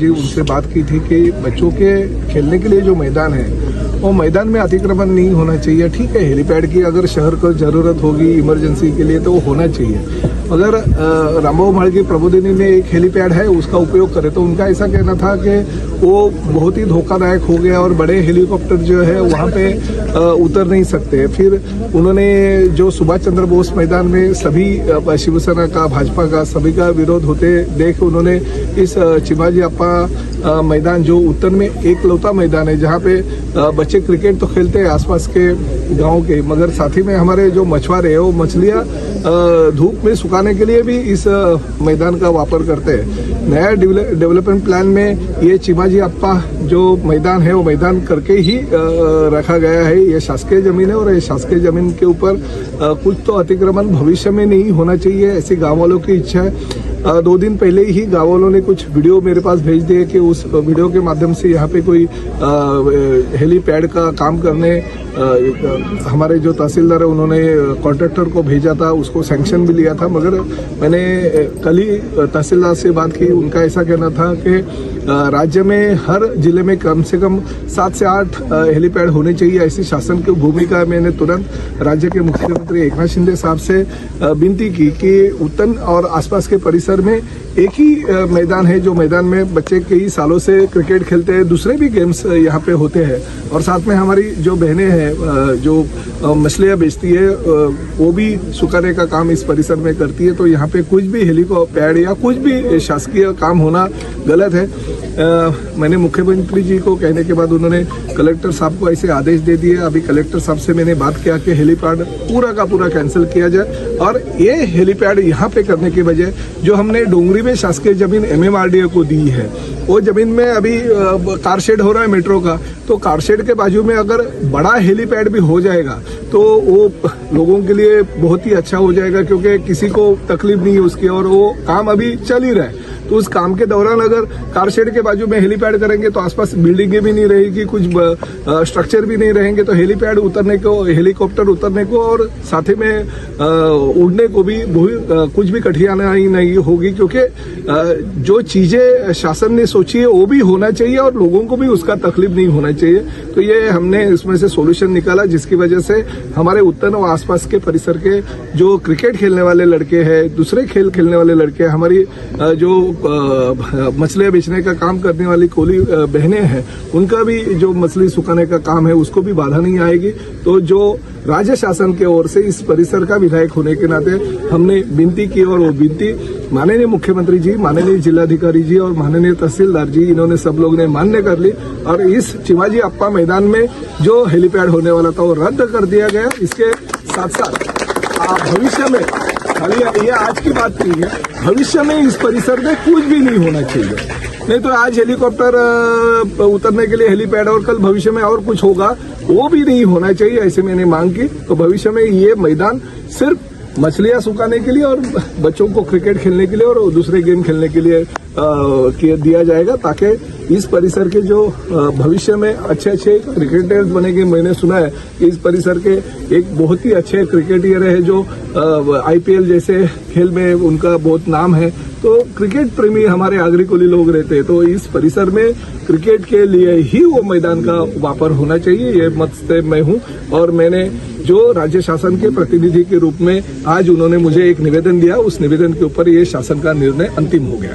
थी, उनसे बात की थी कि बच्चों के खेलने के लिए जो मैदान है वो मैदान में अतिक्रमण नहीं होना चाहिए। ठीक है, हेलीपैड की अगर शहर को ज़रूरत होगी इमरजेंसी के लिए तो वो होना चाहिए। अगर रामबाबू म्हाळगी प्रबोधिनी में एक हेलीपैड है उसका उपयोग करें, तो उनका ऐसा कहना था कि वो बहुत ही धोखादायक हो गया और बड़े हेलीकॉप्टर जो है वहाँ पे उतर नहीं सकते। फिर उन्होंने जो सुभाष चंद्र बोस मैदान में सभी शिवसेना का, भाजपा का, सभी का विरोध होते देख उन्होंने इस चिमाजी अप्पा मैदान जो उत्तर में एक लौता मैदान है जहाँ पे बच्चे क्रिकेट तो खेलते हैं आसपास के गांव के, मगर साथ ही में हमारे जो मछुआरे हैं वो मछलियाँ धूप में सुखाने के लिए भी इस मैदान का वापर करते हैं। नया डेवलपमेंट प्लान में ये चिमाजी अप्पा जो मैदान है वो मैदान करके ही रखा गया है। ये शासकीय जमीन है और ये शासकीय जमीन के ऊपर कुछ तो अतिक्रमण भविष्य में नहीं होना चाहिए, ऐसी गाँव वालों की इच्छा है। 2 दिन पहले ही गाँव वालों ने कुछ वीडियो मेरे पास भेज दिए कि उस वीडियो के माध्यम से यहाँ पे कोई हेलीपैड का काम करने हमारे जो तहसीलदार है उन्होंने कॉन्ट्रैक्टर को भेजा था, उसको सैंक्शन भी लिया था। मगर मैंने कल ही तहसीलदार से बात की, उनका ऐसा कहना था कि राज्य में हर जिले में कम से कम 7 से 8 हेलीपैड होने चाहिए, ऐसी शासन की भूमिका। मैंने तुरंत राज्य के मुख्यमंत्री एकनाथ शिंदे साहब से विनती की कि उत्तन और आसपास के परिसर में एक ही मैदान है जो मैदान में बच्चे कई सालों से क्रिकेट खेलते हैं, दूसरे भी गेम्स यहाँ पे होते हैं। और साथ में हमारी जो बहनें हैं जो मछलियाँ बेचती है वो भी सुखाने का काम इस परिसर में करती है। तो यहाँ पे कुछ भी हेलीकॉप्टर या कुछ भी शासकीय काम होना गलत है। मैंने मुख्यमंत्री जी को कहने के बाद उन्होंने कलेक्टर साहब को ऐसे आदेश दे दिए। अभी कलेक्टर साहब से मैंने बात किया कि हेलीपैड पूरा का पूरा कैंसिल किया जाए और ये हेलीपैड यहाँ पे करने के बजाय जो हमने डोंगरी में शासकीय जमीन MMRDA को दी है, वो जमीन में अभी कार शेड हो रहा है मेट्रो का, तो कार शेड के बाजू में अगर बड़ा हेलीपैड भी हो जाएगा तो वो लोगों के लिए बहुत ही अच्छा हो जाएगा, क्योंकि किसी को तकलीफ नहीं है उसकी और वो काम अभी चल ही रहा है। तो उस काम के दौरान अगर कार शेड के बाजू में हेलीपैड करेंगे तो आसपास बिल्डिंगें भी नहीं रहेगी, कुछ स्ट्रक्चर भी नहीं रहेंगे, तो हेलीपैड उतरने को, हेलीकॉप्टर उतरने को और साथ ही में उड़ने को भी कुछ भी कठिनाई नहीं होगी, क्योंकि जो चीजें शासन ने सोची है वो भी होना चाहिए और लोगों को भी उसका तकलीफ नहीं होना चाहिए। तो ये हमने इसमें से सोल्यूशन निकाला, जिसकी वजह से हमारे उत्तर और आसपास के परिसर के जो क्रिकेट खेलने वाले लड़के हैं, दूसरे खेल खेलने वाले लड़के, हमारी जो मछलियाँ बेचने का काम करने वाली कोली बहनें हैं, उनका भी जो मछली सुखाने का काम है उसको भी बाधा नहीं आएगी। तो जो राज्य शासन के ओर से इस परिसर का विधायक होने के नाते हमने विनती की और वो विनती माननीय मुख्यमंत्री जी, माननीय जिलाधिकारी जी और माननीय तहसीलदार जी, इन्होंने सब लोग ने मान्य कर ली और इस चिमाजी अप्पा मैदान में जो हेलीपैड होने वाला था वो रद्द कर दिया गया। इसके साथ साथ भविष्य में, खाली ये आज की बात नहीं है, भविष्य में इस परिसर में कुछ भी नहीं होना चाहिए। नहीं तो आज हेलीकॉप्टर उतरने के लिए हेलीपैड और कल भविष्य में और कुछ होगा, वो भी नहीं होना चाहिए, ऐसे मैंने मांग की। तो भविष्य में ये मैदान सिर्फ मछलियाँ सुखाने के लिए और बच्चों को क्रिकेट खेलने के लिए और दूसरे गेम खेलने के लिए दिया जाएगा, ताकि इस परिसर के जो भविष्य में अच्छे अच्छे क्रिकेटर्स बनेंगे। मैंने सुना है कि इस परिसर के एक बहुत ही अच्छे क्रिकेटर है जो IPL जैसे खेल में उनका बहुत नाम है। तो क्रिकेट प्रेमी हमारे आगरी कोली लोग रहते हैं, तो इस परिसर में क्रिकेट के लिए ही वो मैदान का वापर होना चाहिए, ये मत से मैं हूँ। और मैंने जो राज्य शासन के प्रतिनिधि के रूप में आज उन्होंने मुझे एक निवेदन दिया, उस निवेदन के ऊपर ये शासन का निर्णय अंतिम हो गया।